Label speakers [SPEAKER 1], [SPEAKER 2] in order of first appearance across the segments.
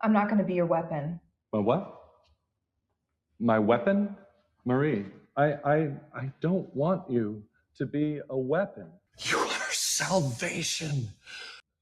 [SPEAKER 1] I'm not going to be your weapon.
[SPEAKER 2] My what? My weapon? Marie, I don't want you to be a weapon.
[SPEAKER 3] You are salvation.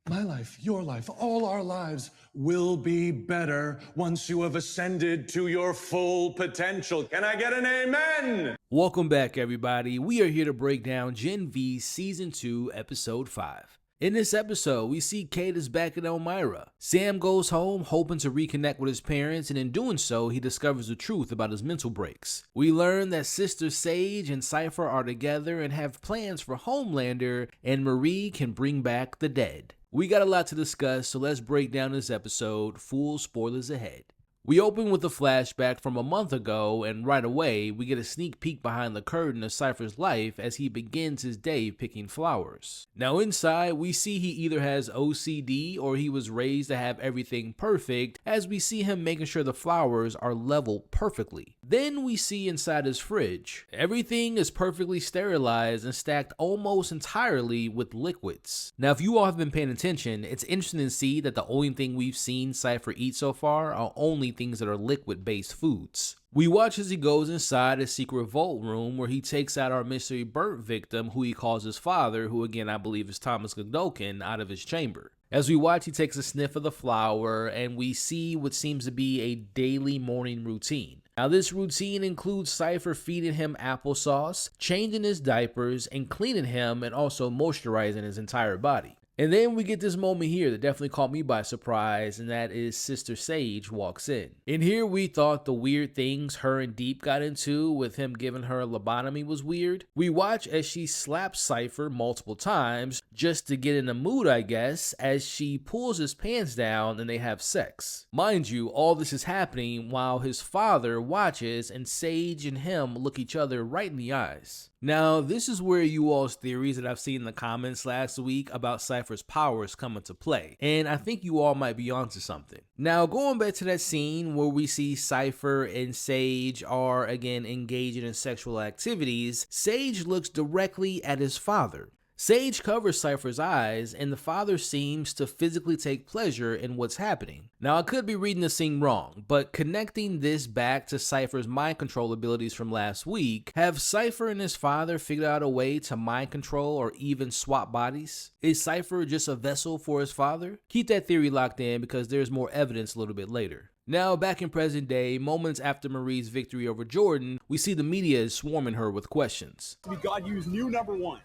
[SPEAKER 3] My life, your life, all our lives will be better once you have ascended to your full potential. Can I get an amen?
[SPEAKER 4] Welcome back, everybody. We are here to break down Gen V Season 2, Episode 5. In this episode, we see Cate is back at Elmyra. Sam goes home hoping to reconnect with his parents, and in doing so, he discovers the truth about his mental breaks. We learn that Sister Sage and Cipher are together and have plans for Homelander, and Marie can bring back the dead. We got a lot to discuss, so let's break down this episode, full spoilers ahead. We open with a flashback from a month ago, and right away, we get a sneak peek behind the curtain of Cypher's life as he begins his day picking flowers. Now inside, we see he either has OCD or he was raised to have everything perfect, as we see him making sure the flowers are leveled perfectly. Then we see inside his fridge. Everything is perfectly sterilized and stacked almost entirely with liquids. Now if you all have been paying attention, it's interesting to see that the only thing we've seen Cipher eat so far are only things that are liquid-based foods. We watch as he goes inside a secret vault room where he takes out our mystery burnt victim, who he calls his father, who again I believe is Thomas Godolkin, out of his chamber. As we watch, he takes a sniff of the flower and we see what seems to be a daily morning routine. Now this routine includes Cipher feeding him applesauce, changing his diapers, and cleaning him, and also moisturizing his entire body. And then we get this moment here that definitely caught me by surprise, and that is Sister Sage walks in. In here, we thought the weird things her and Deep got into with him giving her a lobotomy was weird. We watch as she slaps Cipher multiple times, just to get in the mood, I guess, as she pulls his pants down and they have sex. Mind you, all this is happening while his father watches and Sage and him look each other right in the eyes. Now, this is where you all's theories that I've seen in the comments last week about Cypher's powers come into play, and I think you all might be onto something. Now, going back to that scene where we see Cipher and Sage are again engaging in sexual activities, Sage looks directly at his father. Sage covers Cipher's eyes, and the father seems to physically take pleasure in what's happening. Now, I could be reading the scene wrong, but connecting this back to Cipher's mind control abilities from last week, have Cipher and his father figured out a way to mind control or even swap bodies? Is Cipher just a vessel for his father? Keep that theory locked in because there's more evidence a little bit later. Now, back in present day, moments after Marie's victory over Jordan, we see the media is swarming her with questions.
[SPEAKER 5] We got you new number one.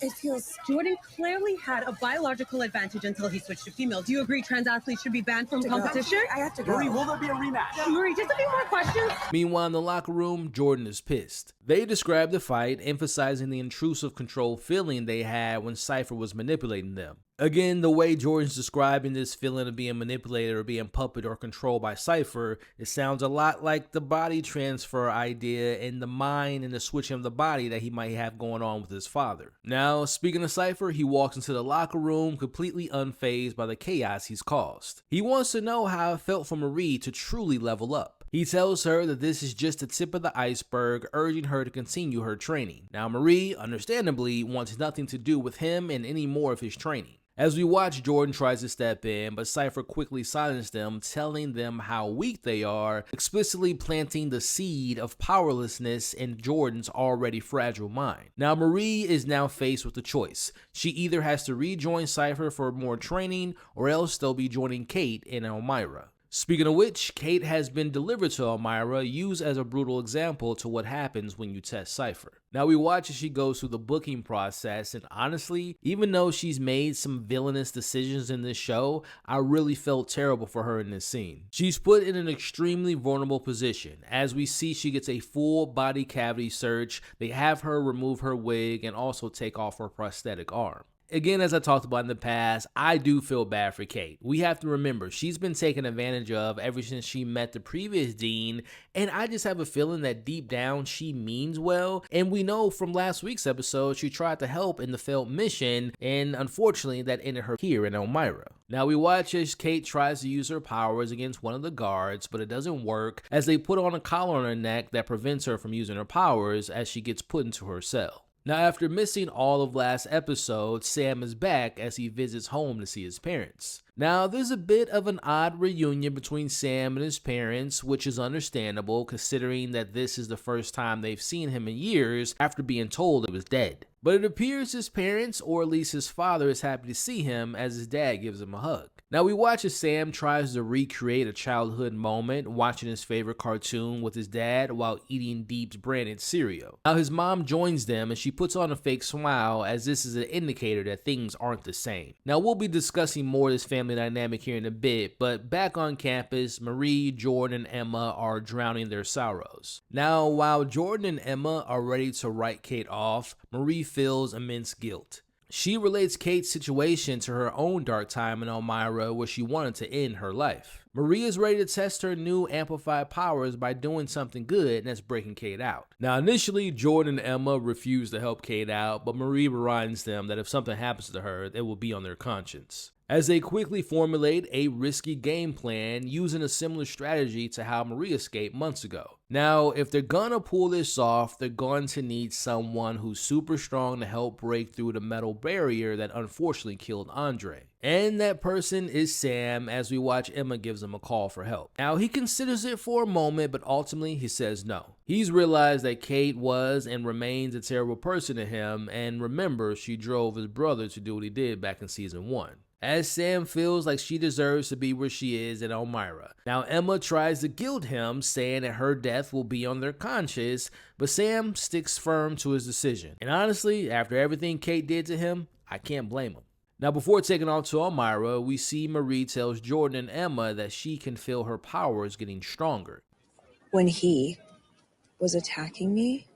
[SPEAKER 6] It feels Jordan clearly had a biological advantage until he switched to female. Do you agree trans athletes should be banned from competition?
[SPEAKER 5] I have to go. Marie, will there be a rematch?
[SPEAKER 6] Marie, just a few more questions.
[SPEAKER 4] Meanwhile, in the locker room, Jordan is pissed. They describe the fight, emphasizing the intrusive control feeling they had when Cipher was manipulating them. Again, the way Jordan's describing this feeling of being manipulated or being puppeted or controlled by Cipher, it sounds a lot like the body transfer idea and the mind and the switching of the body that he might have going on with his father. Now, speaking of Cipher, he walks into the locker room completely unfazed by the chaos he's caused. He wants to know how it felt for Marie to truly level up. He tells her that this is just the tip of the iceberg, urging her to continue her training. Now, Marie, understandably, wants nothing to do with him and any more of his training. As we watch, Jordan tries to step in, but Cipher quickly silences them, telling them how weak they are, explicitly planting the seed of powerlessness in Jordan's already fragile mind. Now, Marie is now faced with a choice. She either has to rejoin Cipher for more training, or else they'll be joining Cate in Elmyra. Speaking of which, Cate has been delivered to Elmyra, used as a brutal example to what happens when you test Cipher. Now we watch as she goes through the booking process, and honestly, even though she's made some villainous decisions in this show, I really felt terrible for her in this scene. She's put in an extremely vulnerable position. As we see, she gets a full body cavity search, they have her remove her wig and also take off her prosthetic arm. Again, as I talked about in the past, I do feel bad for Cate. We have to remember, she's been taken advantage of ever since she met the previous dean, and I just have a feeling that deep down she means well, and we know from last week's episode she tried to help in the failed mission, and unfortunately that ended her here in Elmyra. Now we watch as Cate tries to use her powers against one of the guards, but it doesn't work as they put on a collar on her neck that prevents her from using her powers as she gets put into her cell. Now, after missing all of last episode, Sam is back as he visits home to see his parents. Now, there's a bit of an odd reunion between Sam and his parents, which is understandable considering that this is the first time they've seen him in years after being told he was dead. But it appears his parents, or at least his father, is happy to see him as his dad gives him a hug. Now we watch as Sam tries to recreate a childhood moment watching his favorite cartoon with his dad while eating Deep's branded cereal. Now his mom joins them and she puts on a fake smile as this is an indicator that things aren't the same. Now we'll be discussing more of this family dynamic here in a bit, but back on campus, Marie, Jordan, and Emma are drowning their sorrows. Now while Jordan and Emma are ready to write Cate off, Marie feels immense guilt. She relates Cate's situation to her own dark time in Elmyra where she wanted to end her life. Marie is ready to test her new amplified powers by doing something good, and that's breaking Cate out. Now initially, Jordan and Emma refuse to help Cate out, but Marie reminds them that if something happens to her, it will be on their conscience. As they quickly formulate a risky game plan using a similar strategy to how Marie escaped months ago. Now, if they're gonna pull this off, they're going to need someone who's super strong to help break through the metal barrier that unfortunately killed Andre. And that person is Sam, as we watch Emma gives him a call for help. Now, he considers it for a moment, but ultimately he says no. He's realized that Cate was and remains a terrible person to him, and remember, she drove his brother to do what he did back in season 1. As Sam feels like she deserves to be where she is in Elmyra. Now Emma tries to guilt him, saying that her death will be on their conscience, but Sam sticks firm to his decision. And honestly, after everything Cate did to him, I can't blame him. Now before taking off to Elmyra, we see Marie tells Jordan and Emma that she can feel her powers getting stronger.
[SPEAKER 1] When he was attacking me,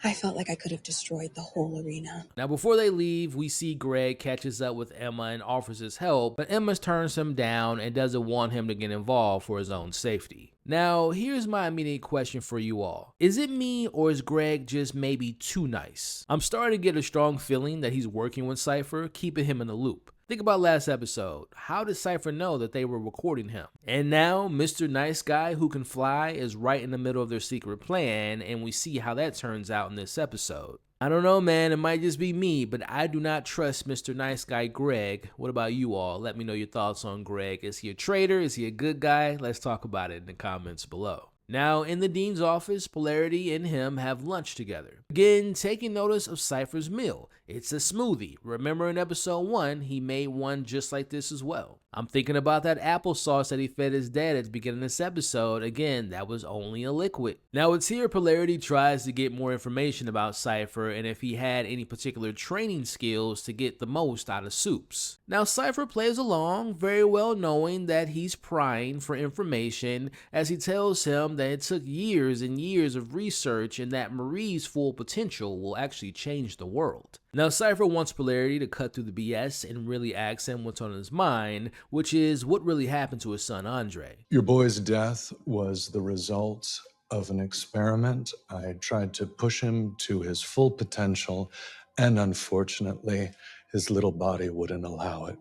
[SPEAKER 1] I felt like I could have destroyed the whole arena.
[SPEAKER 4] Now before they leave, we see Greg catches up with Emma and offers his help, but Emma turns him down and doesn't want him to get involved for his own safety. Now here's my immediate question for you all. Is it me or is Greg just maybe too nice? I'm starting to get a strong feeling that he's working with Cipher, keeping him in the loop. Think about last episode. How did Cipher know that they were recording him? And now Mr. Nice Guy who can fly is right in the middle of their secret plan, and we see how that turns out in this episode. I don't know, man, it might just be me, but I do not trust Mr. Nice Guy Greg. What about you all? Let me know your thoughts on Greg. Is he a traitor? Is he a good guy? Let's talk about it in the comments below. Now, in the dean's office, Polarity and him have lunch together. Again, taking notice of Cipher's meal. It's a smoothie. Remember in episode 1, he made one just like this as well. I'm thinking about that applesauce that he fed his dad at the beginning of this episode. Again, that was only a liquid. Now it's here Polarity tries to get more information about Cipher and if he had any particular training skills to get the most out of Soups. Now Cipher plays along, very well knowing that he's prying for information as he tells him that it took years and years of research and that Marie's full potential will actually change the world. Now Cipher wants Polarity to cut through the BS and really ask him what's on his mind, which is what really happened to his son Andre.
[SPEAKER 7] Your boy's death was the result of an experiment. I tried to push him to his full potential, and unfortunately, his little body wouldn't allow it.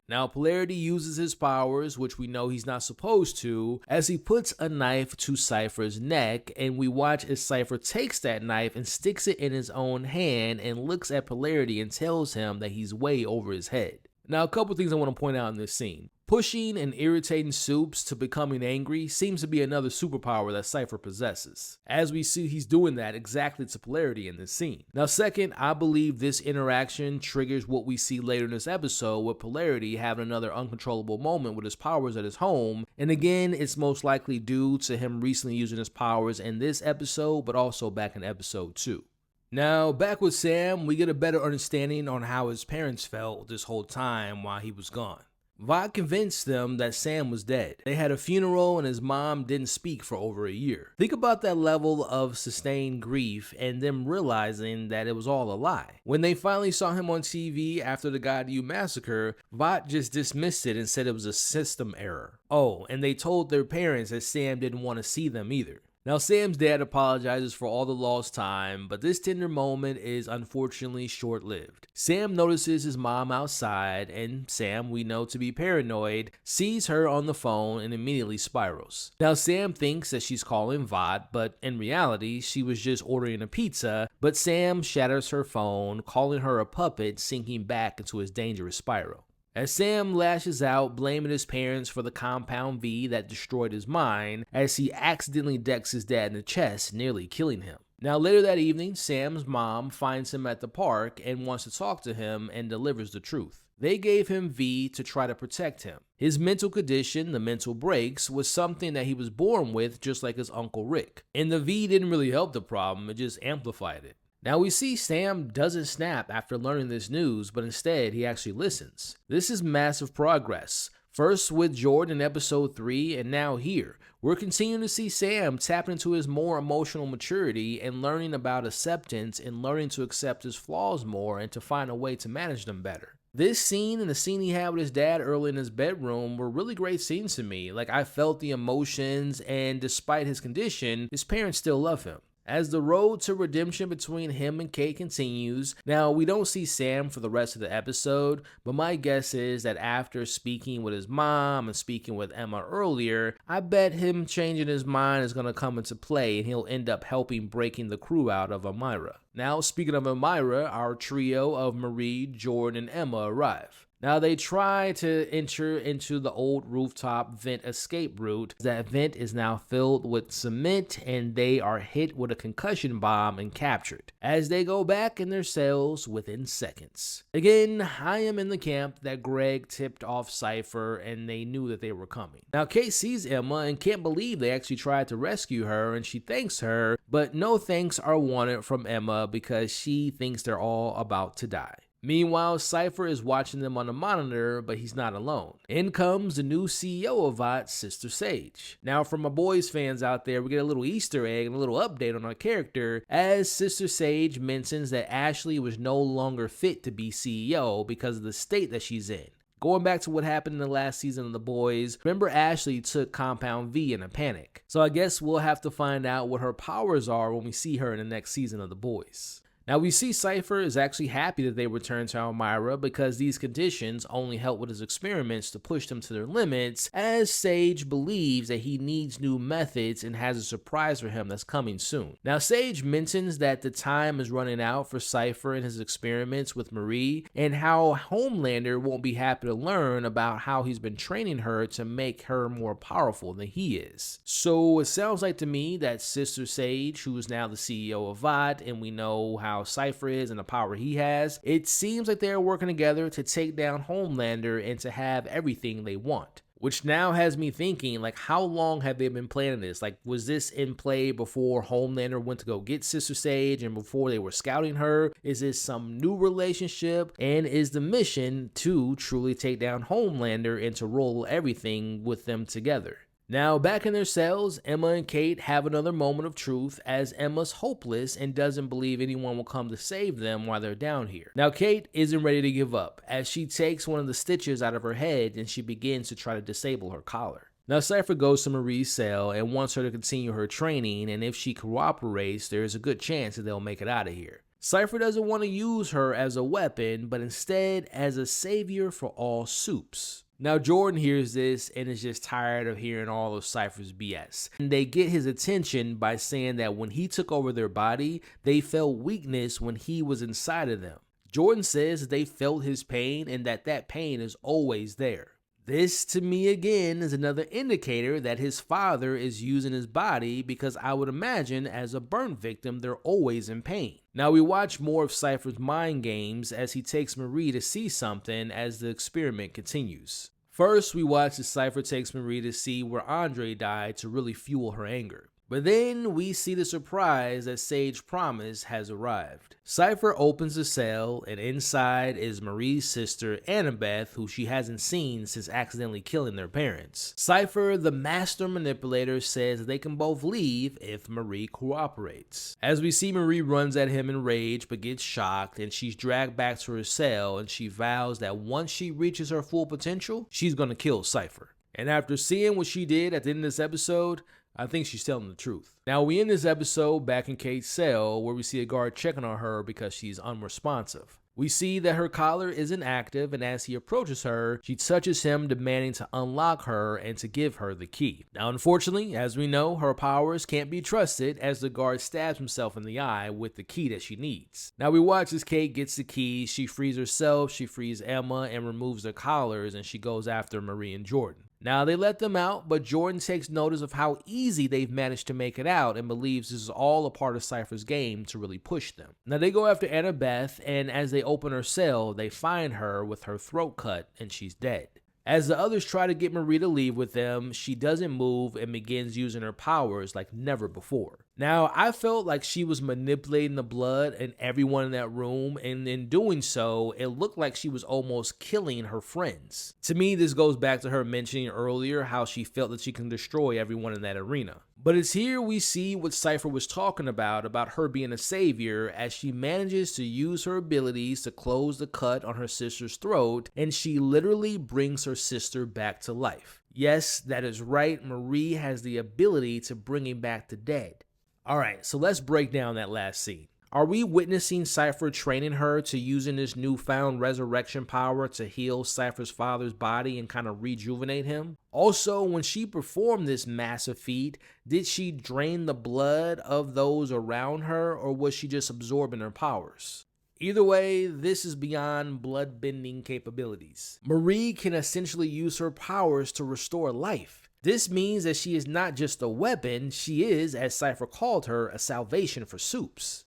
[SPEAKER 4] Now Polarity uses his powers, which we know he's not supposed to, as he puts a knife to Cipher's neck, and we watch as Cipher takes that knife and sticks it in his own hand and looks at Polarity and tells him that he's way over his head. Now a couple things I want to point out in this scene. Pushing and irritating Soups to becoming angry seems to be another superpower that Cipher possesses. As we see, he's doing that exactly to Polarity in this scene. Now second, I believe this interaction triggers what we see later in this episode with Polarity having another uncontrollable moment with his powers at his home, and again, it's most likely due to him recently using his powers in this episode, but also back in episode 2. Now, back with Sam, we get a better understanding on how his parents felt this whole time while he was gone. Vought convinced them that Sam was dead. They had a funeral and his mom didn't speak for over a year. Think about that level of sustained grief and them realizing that it was all a lie. When they finally saw him on TV after the Goddamn massacre, Vought just dismissed it and said it was a system error. Oh, and they told their parents that Sam didn't want to see them either. Now, Sam's dad apologizes for all the lost time, but this tender moment is unfortunately short-lived. Sam notices his mom outside, and Sam, we know to be paranoid, sees her on the phone and immediately spirals. Now, Sam thinks that she's calling Vought, but in reality, she was just ordering a pizza, but Sam shatters her phone, calling her a puppet, sinking back into his dangerous spiral. As Sam lashes out, blaming his parents for the compound V that destroyed his mind, as he accidentally decks his dad in the chest, nearly killing him. Now later that evening, Sam's mom finds him at the park and wants to talk to him and delivers the truth. They gave him V to try to protect him. His mental condition, the mental breaks, was something that he was born with, just like his Uncle Rick. And the V didn't really help the problem, it just amplified it. Now we see Sam doesn't snap after learning this news, but instead he actually listens. This is massive progress. First with Jordan in episode 3, and now here. We're continuing to see Sam tap into his more emotional maturity and learning about acceptance and learning to accept his flaws more and to find a way to manage them better. This scene and the scene he had with his dad early in his bedroom were really great scenes to me. Like, I felt the emotions, and despite his condition, his parents still love him. As the road to redemption between him and Cate continues, now we don't see Sam for the rest of the episode, but my guess is that after speaking with his mom and speaking with Emma earlier, I bet him changing his mind is going to come into play and he'll end up helping breaking the crew out of Elmyra. Now, speaking of Elmyra, our trio of Marie, Jordan, and Emma arrive. Now, they try to enter into the old rooftop vent escape route. That vent is now filled with cement, and they are hit with a concussion bomb and captured, as they go back in their cells within seconds. Again, I am in the camp that Greg tipped off Cipher, and they knew that they were coming. Now, Cate sees Emma and can't believe they actually tried to rescue her, and she thanks her, but no thanks are wanted from Emma because she thinks they're all about to die. Meanwhile, Cipher is watching them on the monitor, but he's not alone. In comes the new CEO of Vought, Sister Sage. Now, for my boys fans out there, we get a little Easter egg and a little update on our character, as Sister Sage mentions that Ashley was no longer fit to be CEO because of the state that she's in. Going back to what happened in the last season of The Boys, remember Ashley took Compound V in a panic. So I guess we'll have to find out what her powers are when we see her in the next season of The Boys. Now we see Cipher is actually happy that they returned to Elmyra because these conditions only help with his experiments to push them to their limits, as Sage believes that he needs new methods and has a surprise for him that's coming soon. Now Sage mentions that the time is running out for Cipher and his experiments with Marie, and how Homelander won't be happy to learn about how he's been training her to make her more powerful than he is. So it sounds like to me that Sister Sage, who is now the CEO of Vought, and we know how Cipher is and the power he has, it seems like they're working together to take down Homelander and to have everything they want. Which now has me thinking, like, how long have they been planning this? Like, was this in play before Homelander went to go get Sister Sage and before they were scouting her? Is this some new relationship? And is the mission to truly take down Homelander and to roll everything with them together? Now, back in their cells, Emma and Cate have another moment of truth as Emma's hopeless and doesn't believe anyone will come to save them while they're down here. Now, Cate isn't ready to give up as she takes one of the stitches out of her head and she begins to try to disable her collar. Now, Cipher goes to Marie's cell and wants her to continue her training, and if she cooperates, there is a good chance that they'll make it out of here. Cipher doesn't want to use her as a weapon, but instead as a savior for all soups. Now, Jordan hears this and is just tired of hearing all of Cipher's BS. And they get his attention by saying that when he took over their body, they felt weakness when he was inside of them. Jordan says that they felt his pain and that pain is always there. This, to me, again, is another indicator that his father is using his body because I would imagine as a burn victim, they're always in pain. Now, we watch more of Cipher's mind games as he takes Marie to see something as the experiment continues. First, we watch as Cipher takes Marie to see where Andre died to really fuel her anger. But then we see the surprise that Sage promised has arrived. Cipher opens the cell, and inside is Marie's sister, Annabeth, who she hasn't seen since accidentally killing their parents. Cipher, the master manipulator, says they can both leave if Marie cooperates. As we see, Marie runs at him in rage but gets shocked, and she's dragged back to her cell, and she vows that once she reaches her full potential, she's gonna kill Cipher. And after seeing what she did at the end of this episode, I think she's telling the truth. Now, we end this episode back in Cate's cell where we see a guard checking on her because she's unresponsive. We see that her collar isn't active, and as he approaches her, she touches him, demanding to unlock her and to give her the key. Now, unfortunately, as we know, her powers can't be trusted as the guard stabs himself in the eye with the key that she needs. Now, we watch as Cate gets the key, she frees herself, she frees Emma, and removes their collars, and she goes after Marie and Jordan. Now, they let them out, but Jordan takes notice of how easy they've managed to make it out and believes this is all a part of Cipher's game to really push them. Now, they go after Annabeth, and as they open her cell, they find her with her throat cut, and she's dead. As the others try to get Marie to leave with them, she doesn't move and begins using her powers like never before. Now, I felt like she was manipulating the blood in everyone in that room, and in doing so, it looked like she was almost killing her friends. To me, this goes back to her mentioning earlier how she felt that she can destroy everyone in that arena. But it's here we see what Cipher was talking about her being a savior, as she manages to use her abilities to close the cut on her sister's throat, and she literally brings her sister back to life. Yes, that is right, Marie has the ability to bring him back to dead. Alright, so let's break down that last scene. Are we witnessing Cipher training her to using this newfound resurrection power to heal Cipher's father's body and kind of rejuvenate him? Also, when she performed this massive feat, did she drain the blood of those around her, or was she just absorbing her powers? Either way, this is beyond blood-bending capabilities. Marie can essentially use her powers to restore life. This means that she is not just a weapon, she is, as Cipher called her, a salvation for Soups.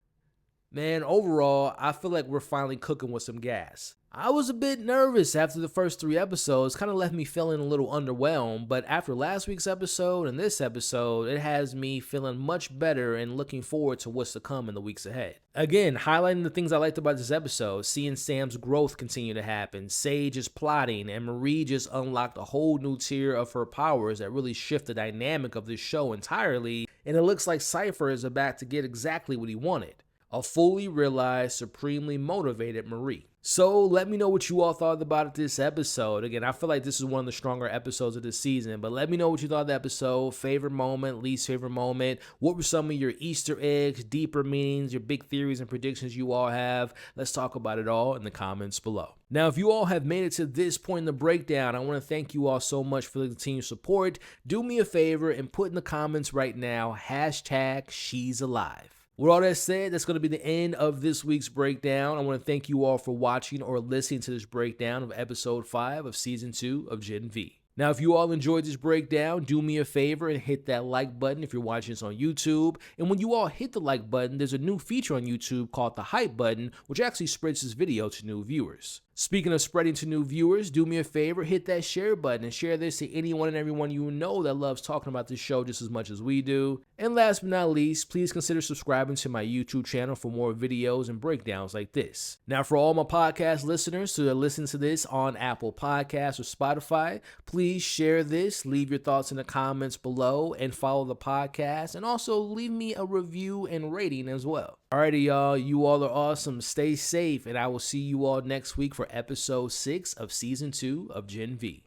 [SPEAKER 4] Man, overall, I feel like we're finally cooking with some gas. I was a bit nervous after the first 3 episodes, kind of left me feeling a little underwhelmed, but after last week's episode and this episode, it has me feeling much better and looking forward to what's to come in the weeks ahead. Again, highlighting the things I liked about this episode, seeing Sam's growth continue to happen, Sage is plotting, and Marie just unlocked a whole new tier of her powers that really shift the dynamic of this show entirely, and it looks like Cipher is about to get exactly what he wanted. A fully realized, supremely motivated Marie. So let me know what you all thought about this episode. Again, I feel like this is one of the stronger episodes of this season, but let me know what you thought of the episode, favorite moment, least favorite moment. What were some of your Easter eggs, deeper meanings, your big theories and predictions you all have? Let's talk about it all in the comments below. Now, if you all have made it to this point in the breakdown, I want to thank you all so much for the continued support. Do me a favor and put in the comments right now, #She'sAlive. With all that said, that's going to be the end of this week's breakdown. I want to thank you all for watching or listening to this breakdown of episode 5 of season 2 of Gen V. Now, if you all enjoyed this breakdown, do me a favor and hit that like button if you're watching this on YouTube. And when you all hit the like button, there's a new feature on YouTube called the hype button, which actually spreads this video to new viewers. Speaking of spreading to new viewers, do me a favor, hit that share button and share this to anyone and everyone you know that loves talking about this show just as much as we do. And last but not least, please consider subscribing to my YouTube channel for more videos and breakdowns like this. Now, for all my podcast listeners who listen to this on Apple Podcasts or Spotify, please share this, leave your thoughts in the comments below, and follow the podcast, and also leave me a review and rating as well. Alrighty, y'all, you all are awesome. Stay safe, and I will see you all next week for episode 6 of season 2 of Gen V.